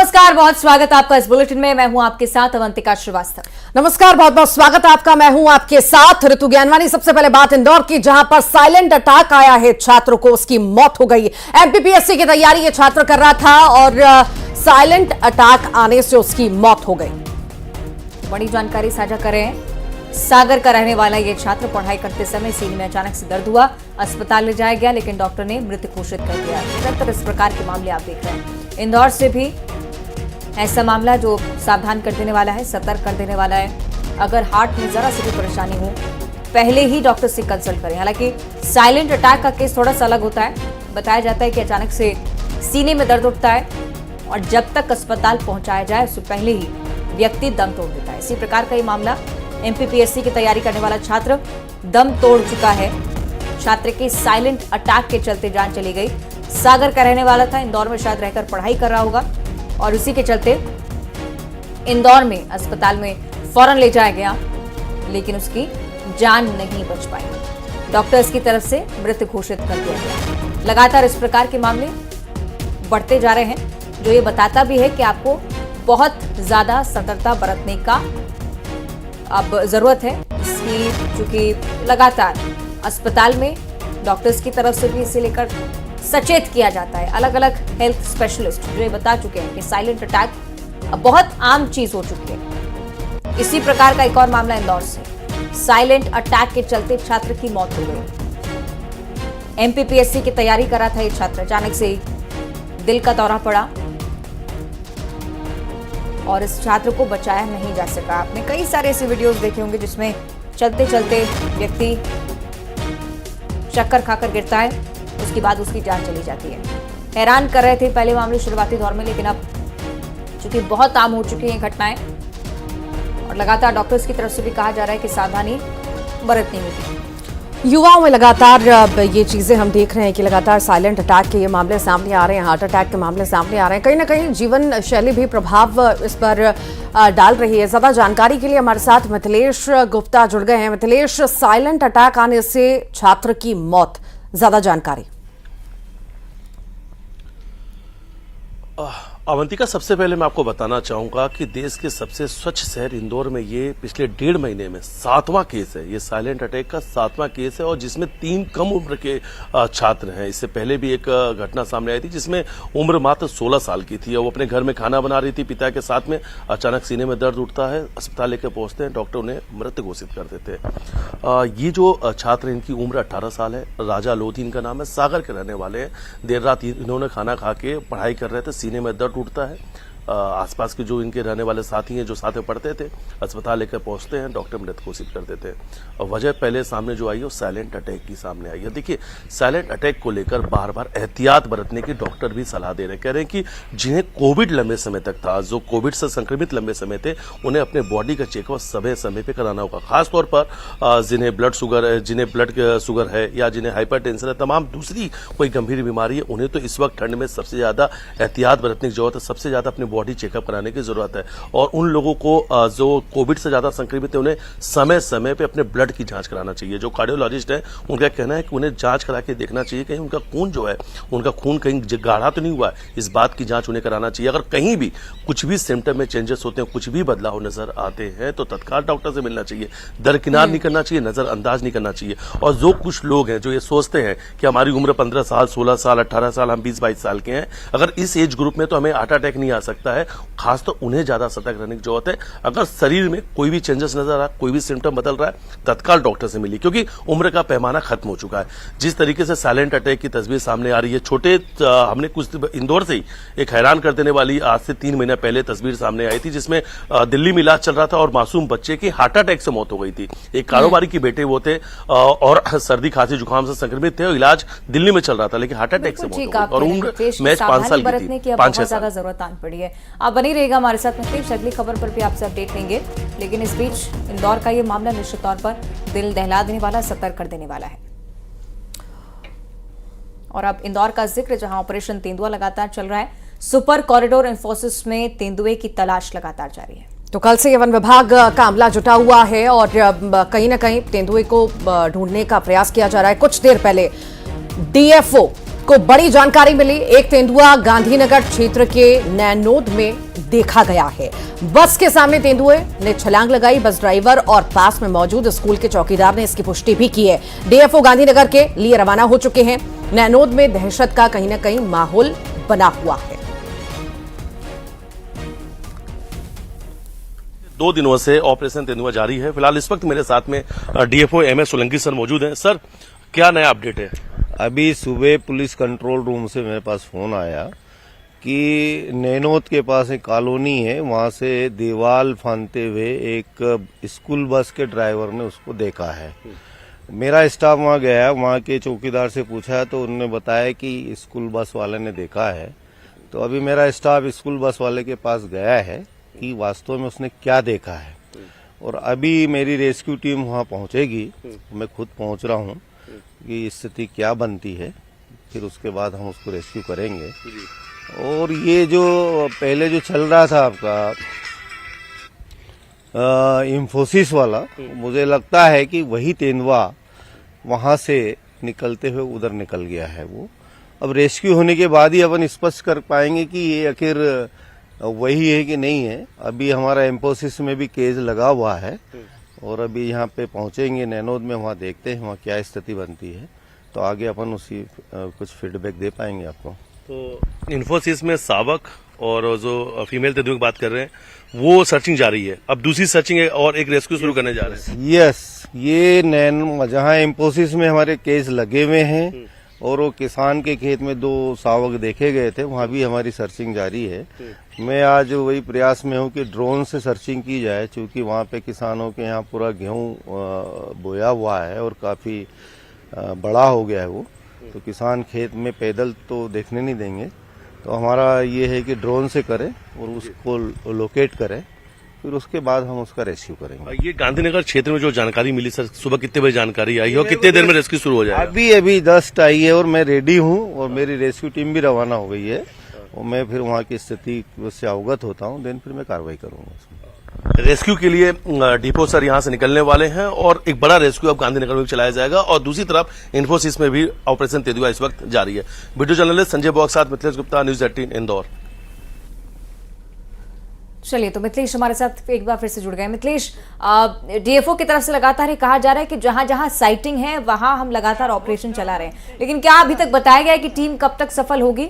नमस्कार, बहुत स्वागत आपका इस बुलेटिन में। मैं हूं आपके साथ अवंतिका श्रीवास्तव। नमस्कार, बहुत बहुत स्वागत आपका। मैं हूं आपके साथ ऋतु ज्ञानवानी। सबसे पहले बात इंदौर की, जहां पर साइलेंट अटैक आया है, छात्र को उसकी मौत हो गई। एमपीपीएससी की तैयारी ये छात्र कर रहा था और साइलेंट अटैक आने से उसकी मौत हो गई। बड़ी जानकारी साझा करें। सागर का रहने वाला ये छात्र पढ़ाई करते समय सीने में अचानक से दर्द हुआ, अस्पताल ले जाया गया, लेकिन डॉक्टर ने मृत घोषित कर दिया। निरंतर इस प्रकार के मामले आप देख रहे हैं। इंदौर से भी ऐसा मामला जो सावधान कर देने वाला है, सतर्क कर देने वाला है। अगर हार्ट में जरा सी भी परेशानी हो, पहले ही डॉक्टर से कंसल्ट करें। हालांकि साइलेंट अटैक का केस थोड़ा सा अलग होता है। बताया जाता है कि अचानक से सीने में दर्द उठता है और जब तक अस्पताल पहुंचाया जाए उससे पहले ही व्यक्ति दम तोड़ देता है। इसी प्रकार का ये मामला, एमपीपीएससी की तैयारी करने वाला छात्र दम तोड़ चुका है। छात्र के साइलेंट अटैक के चलते जान चली गई। सागर का रहने वाला था, इंदौर में शायद रहकर पढ़ाई कर रहा होगा और उसी के चलते इंदौर में अस्पताल में फौरन ले जाया गया, लेकिन उसकी जान नहीं बच पाई। डॉक्टर्स की तरफ से मृत घोषित कर दिया गया। लगातार इस प्रकार के मामले बढ़ते जा रहे हैं, जो ये बताता भी है कि आपको बहुत ज्यादा सतर्कता बरतने का अब जरूरत है। इसकी चूंकि लगातार अस्पताल में डॉक्टर्स की तरफ से भी इसे लेकर सचेत किया जाता है। अलग अलग हेल्थ स्पेशलिस्ट जो ये बता चुके हैं कि साइलेंट अटैक अब बहुत आम चीज हो चुकी है। इसी प्रकार का एक और मामला इंदौर से, साइलेंट अटैक के चलते छात्र की मौत हो गई। एमपीपीएससी की तैयारी कर रहा था ये छात्र, अचानक से दिल का दौरा पड़ा और इस छात्र को बचाया नहीं जा सका। आपने कई सारे ऐसे वीडियोस देखे होंगे जिसमें चलते चलते व्यक्ति चक्कर खाकर गिरता है, उसके बाद उसकी जान चली जाती है। हैरान कर रहे थे पहले मामले शुरुआती दौर में, लेकिन अब चूंकि बहुत आम हो चुकी हैं घटनाएं और लगातार डॉक्टर्स की तरफ से भी कहा जा रहा है कि सावधानी बरतनी होगी। युवाओं में लगातार ये चीजें हम देख रहे हैं कि लगातार साइलेंट अटैक के ये मामले सामने आ रहे हैं, हार्ट अटैक के मामले सामने आ रहे हैं। कहीं ना कहीं जीवन शैली भी प्रभाव इस पर डाल रही है। ज्यादा जानकारी के लिए हमारे साथ मिथिलेश गुप्ता जुड़ गए हैं। मिथिलेश, साइलेंट अटैक आने से छात्र की मौत, ज्यादा जानकारी। अवंतिका, सबसे पहले मैं आपको बताना चाहूंगा कि देश के सबसे स्वच्छ शहर इंदौर में ये पिछले 1.5 महीने में 7वां केस है। ये साइलेंट अटैक का 7वां केस है और जिसमें 3 कम उम्र के छात्र हैं। इससे पहले भी एक घटना सामने आई थी जिसमें उम्र मात्र 16 साल की थी और वो अपने घर में खाना बना रही थी पिता के साथ में। अचानक सीने में दर्द उठता है, अस्पताल लेकर पहुंचते हैं, डॉक्टर उन्हें मृत घोषित कर देते हैं। ये जो छात्र, इनकी उम्र 18 साल है। राजा लोधी इनका नाम है, सागर के रहने वाले हैं। देर रात इन्होंने खाना खा के पढ़ाई कर रहे थे, सीने में दर्द उठता है। आसपास के जो इनके रहने वाले साथी हैं, जो साथ में पढ़ते थे, अस्पताल लेकर पहुंचते हैं, डॉक्टर मृत घोषित कर देते हैं। और वजह पहले सामने जो आई वो साइलेंट अटैक की सामने आई है। देखिए, साइलेंट अटैक को लेकर बार बार एहतियात बरतने की डॉक्टर भी सलाह दे रहे हैं। कह रहे हैं कि जिन्हें कोविड लंबे समय तक था, जो कोविड से संक्रमित लंबे समय थे, उन्हें अपने बॉडी का चेकअप समय समय पर कराना होगा। खासतौर पर जिन्हें ब्लड शुगर है या जिन्हें हाइपरटेंशन है, तमाम दूसरी कोई गंभीर बीमारी है, उन्हें तो इस वक्त ठंड में सबसे ज्यादा एहतियात बरतने की जरूरत है। सबसे ज्यादा अपने बॉडी चेकअप कराने की जरूरत है। और उन लोगों को जो कोविड से ज्यादा संक्रमित है, उन्हें समय समय पे अपने ब्लड की जांच कराना चाहिए। जो कार्डियोलॉजिस्ट है, उनका कहना है कि उन्हें जांच करा के देखना चाहिए कहीं उनका खून जो है, उनका खून कहीं गाढ़ा तो नहीं हुआ है, इस बात की जांच उन्हें कराना चाहिए। अगर कहीं भी कुछ भी सिम्टम में चेंजेस होते हैं, कुछ भी बदलाव नजर आते हैं, तो तत्काल डॉक्टर से मिलना चाहिए। दरकिनार नहीं करना चाहिए, नजरअंदाज नहीं करना चाहिए। और जो कुछ लोग हैं जो ये सोचते हैं कि हमारी उम्र 15 साल, 16 साल, 18 साल, हम 20-22 साल के हैं, अगर इस एज ग्रुप में तो हमें हार्ट अटैक नहीं आ सकता है, खास तो उन्हें ज्यादा सतर्क रहने की जरूरत है। अगर शरीर में कोई भी चेंजेस नजर आ रहा है, कोई भी सिम्टम बदल रहा है, तत्काल डॉक्टर से मिलिए, क्योंकि उम्र का पैमाना खत्म हो चुका है। जिस तरीके से साइलेंट अटैक की तस्वीर सामने आ रही है, हमने कुछ इंदौर से ही एक हैरान कर देने वाली आज से 3 महीने पहले तस्वीर सामने आई थी, जिसमें दिल्ली में इलाज चल रहा था और मासूम बच्चे की हार्ट अटैक से मौत हो गई थी। एक कारोबारी के बेटे वो थे और सर्दी खांसी जुकाम से संक्रमित थे और इलाज दिल्ली में चल रहा था, लेकिन हार्ट अटैक से मौत हो गई और उम्र मैच 5 साल की थी, 5-6 साल। जरूरत आन पड़ी है। आप बनी रहेगा हमारे साथ मिथिलेश, अगली खबर पर भी आपसे अपडेट लेंगे। लेकिन इस बीच इंदौर का ये मामला निश्चित तौर पर दिल दहला देने वाला, सतर्क कर देने वाला है। और अब इंदौर का जिक्र, जहां ऑपरेशन तेंदुआ लगातार चल रहा है। सुपर कॉरिडोर इंफोसिस में तेंदुए की तलाश लगातार जारी है। तो कल से वन विभाग का अमला जुटा हुआ है और कहीं ना कहीं तेंदुए को ढूंढने का प्रयास किया जा रहा है। कुछ देर पहले डीएफओ को बड़ी जानकारी मिली। एक तेंदुआ गांधीनगर क्षेत्र के नैनोद में देखा गया है। बस के सामने तेंदुए ने छलांग लगाई। बस ड्राइवर और पास में मौजूद स्कूल के चौकीदार ने इसकी पुष्टि भी की है। डीएफओ गांधीनगर के लिए रवाना हो चुके हैं। नैनोद में दहशत का कहीं न कहीं माहौल बना हुआ है। 2 दिनों से ऑपरेशन तेंदुआ जारी है। फिलहाल इस वक्त मेरे साथ में डीएफओ एमएस सोलंकी सर मौजूद हैं। सर, क्या नया अपडेट है? अभी सुबह पुलिस कंट्रोल रूम से मेरे पास फोन आया कि नैनोद के पास एक कॉलोनी है, वहां से दीवार फांदते हुए एक स्कूल बस के ड्राइवर ने उसको देखा है। मेरा स्टाफ वहां गया, वहां के चौकीदार से पूछा तो उन्होंने बताया कि स्कूल बस वाले ने देखा है। तो अभी मेरा स्टाफ स्कूल बस वाले के पास गया है कि वास्तव में उसने क्या देखा है, और अभी मेरी रेस्क्यू टीम वहां पहुंचेगी। मैं खुद पहुंच रहा हूं कि स्थिति क्या बनती है, फिर उसके बाद हम उसको रेस्क्यू करेंगे। और ये जो पहले जो चल रहा था आपका इंफोसिस वाला, मुझे लगता है कि वही तेंदुआ वहां से निकलते हुए उधर निकल गया है। वो अब रेस्क्यू होने के बाद ही अपन स्पष्ट कर पाएंगे कि ये आखिर वही है कि नहीं है। अभी हमारा इंफोसिस में भी केस लगा हुआ है और अभी यहाँ पे पहुंचेंगे नैनोद में, वहाँ देखते हैं वहाँ क्या स्थिति बनती है, तो आगे अपन उसी कुछ फीडबैक दे पाएंगे आपको। तो इन्फोसिस में सावक और जो फीमेल तेंदुए की बात कर रहे हैं, वो सर्चिंग जारी है। अब दूसरी सर्चिंग है और एक रेस्क्यू शुरू करने जा रहे हैं। यस, ये जहाँ इंफोसिस में हमारे केस लगे हुए हैं और वो किसान के खेत में 2 सावक देखे गए थे, वहाँ भी हमारी सर्चिंग जारी है। मैं आज वही प्रयास में हूँ कि ड्रोन से सर्चिंग की जाए, क्योंकि वहाँ पे किसानों के यहाँ पूरा गेहूं बोया हुआ है और काफी बड़ा हो गया है वो, तो किसान खेत में पैदल तो देखने नहीं देंगे। तो हमारा ये है कि ड्रोन से करें और उसको लोकेट करें, फिर उसके बाद हम उसका रेस्क्यू करेंगे। ये गांधीनगर क्षेत्र में जो जानकारी मिली सर, सुबह कितने बजे जानकारी आई और कितने देर में रेस्क्यू शुरू हो जाएगा? अभी जस्ट आई है और मैं रेडी हूँ और मेरी रेस्क्यू टीम भी रवाना हो गई है और मैं फिर वहाँ की स्थिति से अवगत होता हूँ, देन फिर मैं कार्रवाई करूंगा। रेस्क्यू के लिए डिपो सर यहाँ से निकलने वाले हैं और एक बड़ा रेस्क्यू अब गांधीनगर में भी चलाया जाएगा और दूसरी तरफ इन्फोसिस में भी ऑपरेशन तेंदुआ इस वक्त जारी है। वीडियो जर्नलिस्ट संजय बॉक्स साथ मिथिलेश गुप्ता, न्यूज 18 इंदौर। चलिए, तो मिथिलेश हमारे साथ एक बार फिर से जुड़ गए। मिथिलेश, डीएफओ की तरफ से लगातार ये कहा जा रहा है कि जहां जहां साइटिंग है वहां हम लगातार ऑपरेशन चला रहे हैं, लेकिन क्या अभी तक बताया गया है कि टीम कब तक सफल होगी?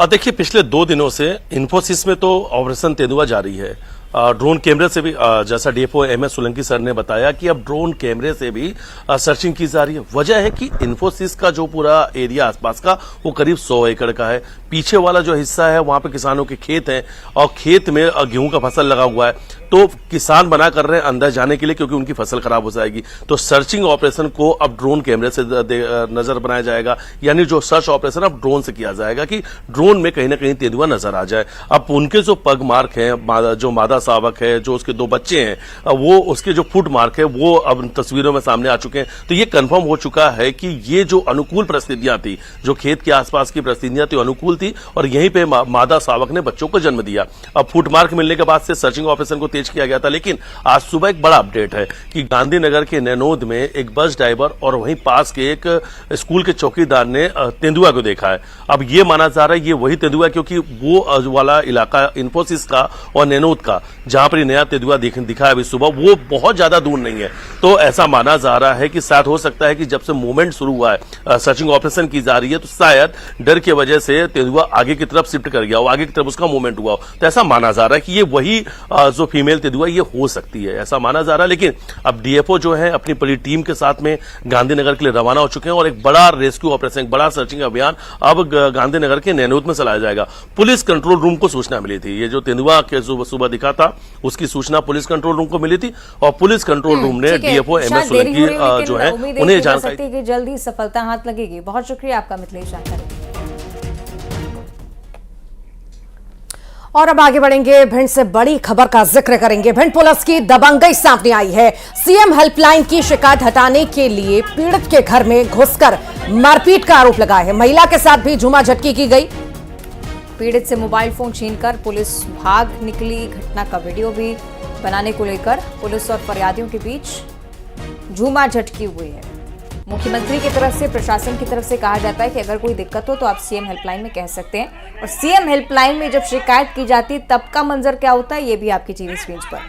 देखिए, पिछले 2 दिनों से इन्फोसिस में तो ऑपरेशन तेंदुआ जारी है। ड्रोन कैमरे से भी जैसा डीएफओ एमएस सोलंकी सर ने बताया कि अब ड्रोन कैमरे से भी सर्चिंग की जा रही है। वजह है कि इन्फोसिस का जो पूरा एरिया आसपास का वो करीब 100 एकड़ का है। पीछे वाला जो हिस्सा है वहां पे किसानों के खेत हैं और खेत में गेहूं का फसल लगा हुआ है, तो किसान मना कर रहे हैं अंदर जाने के लिए क्योंकि उनकी फसल खराब हो जाएगी। तो सर्चिंग ऑपरेशन को अब ड्रोन कैमरे से नजर बनाया जाएगा, यानी जो सर्च ऑपरेशन अब ड्रोन से किया जाएगा कि ड्रोन में कहीं ना कहीं तेंदुआ नजर आ जाए। अब उनके जो पग मार्क है, जो मादा सावक है, जो उसके 2 बच्चे हैं, वो उसके जो फुट मार्क है वो अब तस्वीरों में सामने आ चुके हैं। तो ये कंफर्म हो चुका है कि ये जो अनुकूल परिस्थितियां थी, जो खेत के आसपास की परिस्थितियां थी अनुकूल थी और यहीं पे मादा सावक ने बच्चों को जन्म दिया। अब फुट मार्क मिलने के बाद से सर्चिंग ऑपरेशन को तेज किया गया था, लेकिन आज सुबह एक बड़ा अपडेट है कि गांधीनगर के नैनोद में एक बस ड्राइवर और वहीं पास के एक स्कूल के चौकीदार ने तेंदुआ को देखा है। अब ये माना जा रहा है ये वही तेंदुआ, क्योंकि वो वाला इलाका इन्फोसिस का और नैनोद का जहां पर नया तेंदुआ दिखा है अभी सुबह, वो बहुत ज्यादा दूर नहीं है। तो ऐसा माना जा रहा है कि शायद हो सकता है कि जब से मूवमेंट शुरू हुआ है, सर्चिंग ऑपरेशन की जा रही है, तो शायद डर की वजह से तेंदुआ आगे की तरफ शिफ्ट कर गया हो, आगे की तरफ उसका मूवमेंट हुआ हो। तो ऐसा माना जा रहा है कि ये वही जो फीमेल तेंदुआ ये हो सकती है, ऐसा माना जा रहा है। लेकिन अब डीएफओ जो है अपनी पूरी टीम के साथ में गांधीनगर के लिए रवाना हो चुके हैं और एक बड़ा रेस्क्यू ऑपरेशन, एक बड़ा सर्चिंग अभियान अब गांधीनगर के नैनोद में चलाया जाएगा। पुलिस कंट्रोल रूम को सूचना मिली थी, ये जो तेंदुआ के सुबह दिखा था उसकी सूचना पुलिस कंट्रोल रूम को मिली थी और पुलिस कंट्रोल रूम ने डीएफओ एमएस सोलंकी जो है उन्हें जानकारी कि जल्दी सफलता हाथ लगेगी। बहुत शुक्रिया आपका मिथिलेश जानकारी। और अब आगे बढ़ेंगे, भिंड से बड़ी खबर का जिक्र करेंगे। भिंड पुलिस की दबंगई सामने आई है। सीएम हेल्पलाइन की शिकायत हटाने के लिए पीड़ित के घर में घुसकर मारपीट का आरोप लगा है। महिला के साथ भी झूमा झटकी की गई। पीड़ित से मोबाइल फोन छीनकर पुलिस भाग निकली। घटना का वीडियो भी बनाने को लेकर पुलिस और फरियादियों के बीच झूमा झटकी हुई है। मुख्यमंत्री की तरफ से, प्रशासन की तरफ से कहा जाता है कि अगर कोई दिक्कत हो तो आप सीएम हेल्पलाइन में कह सकते हैं। और सीएम हेल्पलाइन में जब शिकायत की जाती है तब का मंजर क्या होता है, ये भी आपकी टीवी स्क्रीन पर।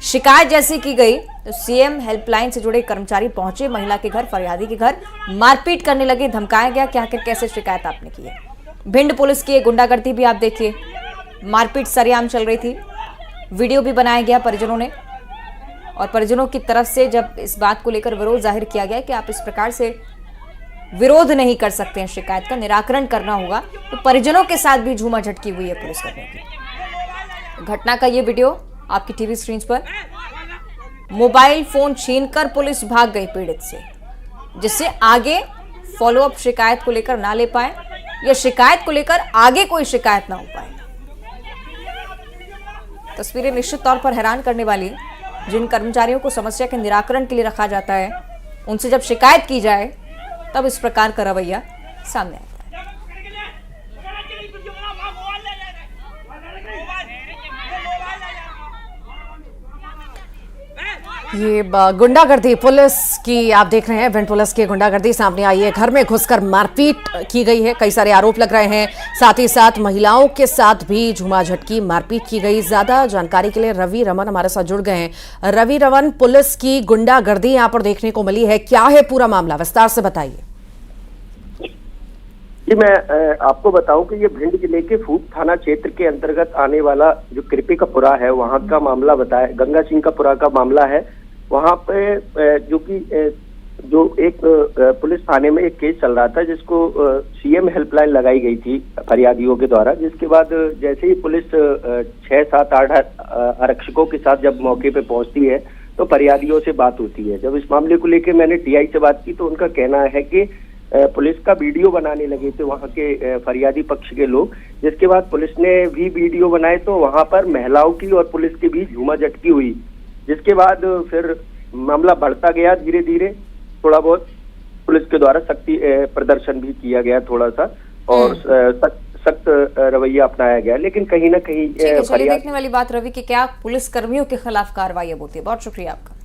शिकायत जैसी की गई तो सीएम हेल्पलाइन से जुड़े कर्मचारी पहुंचे महिला के घर, फरियादी के घर, मारपीट करने लगे, धमकाया गया। क्या आखिर कैसे शिकायत आपने की है। भिंड पुलिस की गुंडागर्दी भी आप देखिए, मारपीट सरेआम चल रही थी, वीडियो भी बनाया गया परिजनों ने। और परिजनों की तरफ से जब इस बात को लेकर विरोध जाहिर किया गया कि आप इस प्रकार से विरोध नहीं कर सकते हैं, शिकायत का निराकरण करना होगा, तो परिजनों के साथ भी झूमा झटकी हुई है पुलिसकर्मियों की। घटना का ये वीडियो आपकी टीवी स्क्रीन पर। मोबाइल फोन छीनकर पुलिस भाग गई पीड़ित से, जिससे आगे फॉलोअप शिकायत को लेकर ना ले पाए या शिकायत को लेकर आगे कोई शिकायत ना हो पाए। तस्वीरें निश्चित तौर पर हैरान करने वाली। जिन कर्मचारियों को समस्या के निराकरण के लिए रखा जाता है, उनसे जब शिकायत की जाए तब इस प्रकार का रवैया सामने आता है। ये गुंडागर्दी पुलिस की आप देख रहे हैं, भिंड पुलिस की गुंडागर्दी सामने आई है। घर में घुसकर मारपीट की गई है, कई सारे आरोप लग रहे हैं। साथ ही साथ महिलाओं के साथ भी झूमाझटकी मारपीट की गई। ज्यादा जानकारी के लिए रवि रमन हमारे साथ जुड़ गए हैं। रवि रमन, पुलिस की गुंडागर्दी यहाँ पर देखने को मिली है, क्या है पूरा मामला, विस्तार से बताइए। जी, मैं आपको बताऊं कि ये भिंड जिले के फूट थाना क्षेत्र के अंतर्गत आने वाला जो कृपी का पुरा है, वहां का मामला बताया, गंगा सिंह का पुरा का मामला है। वहां पे जो एक पुलिस थाने में एक केस चल रहा था, जिसको सीएम हेल्पलाइन लगाई गई थी फरियादियों के द्वारा, जिसके बाद जैसे ही पुलिस 6, 7, 8 आरक्षकों के साथ जब मौके पे पहुंचती है तो फरियादियों से बात होती है। जब इस मामले को लेकर मैंने टीआई से बात की तो उनका कहना है कि पुलिस का वीडियो बनाने लगे थे वहां के फरियादी पक्ष के लोग, जिसके बाद पुलिस ने भी वीडियो बनाए तो वहां पर महिलाओं की और पुलिस के बीच झूमाझटकी हुई, जिसके बाद फिर मामला बढ़ता गया। धीरे धीरे थोड़ा बहुत पुलिस के द्वारा सख्ती प्रदर्शन भी किया गया थोड़ा सा, और सख्त रवैया अपनाया गया, लेकिन कहीं ना कहीं देखने वाली बात रवि की, क्या पुलिस कर्मियों के खिलाफ कार्रवाई अब होती है। बहुत शुक्रिया आपका।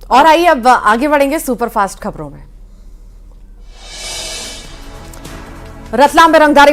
और आइए अब आगे बढ़ेंगे सुपरफास्ट खबरों में। रतलाम में रंगदारी